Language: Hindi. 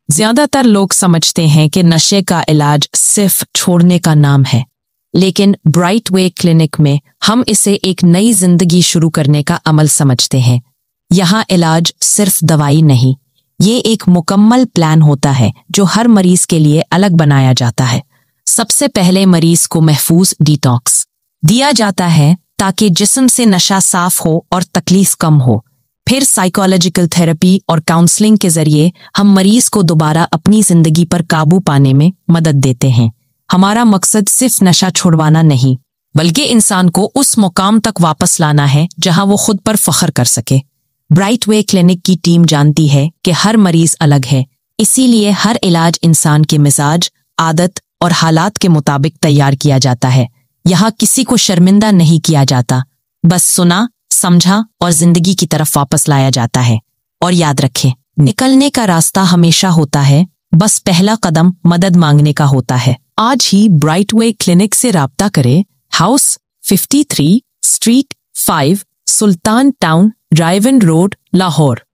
ज्यादातर लोग समझते हैं कि नशे का इलाज सिर्फ छोड़ने का नाम है, लेकिन ब्राइट वे क्लिनिक में हम इसे एक नई जिंदगी शुरू करने का अमल समझते हैं। यहाँ इलाज सिर्फ दवाई नहीं, ये एक मुकम्मल प्लान होता है जो हर मरीज के लिए अलग बनाया जाता है। सबसे पहले मरीज को महफूज डिटॉक्स दिया जाता है ताकि जिस्म से नशा साफ हो और तकलीफ कम हो। फिर साइकोलॉजिकल थेरेपी और काउंसलिंग के जरिए हम मरीज को दोबारा अपनी जिंदगी पर काबू पाने में मदद देते हैं। हमारा मकसद सिर्फ नशा छुड़वाना नहीं, बल्कि इंसान को उस मुकाम तक वापस लाना है जहां वो खुद पर फख्र कर सके। ब्राइट वे क्लिनिक की टीम जानती है कि हर मरीज अलग है, इसीलिए हर इलाज इंसान के मिजाज, आदत और हालात के मुताबिक तैयार किया जाता है। यहाँ किसी को शर्मिंदा नहीं किया जाता, बस सुना, समझा और जिंदगी की तरफ वापस लाया जाता है। और याद रखें, निकलने का रास्ता हमेशा होता है, बस पहला कदम मदद मांगने का होता है। आज ही ब्राइट वे क्लिनिक से राब्ता करें। हाउस 53 स्ट्रीट 5 सुल्तान टाउन ड्राइवन रोड लाहौर।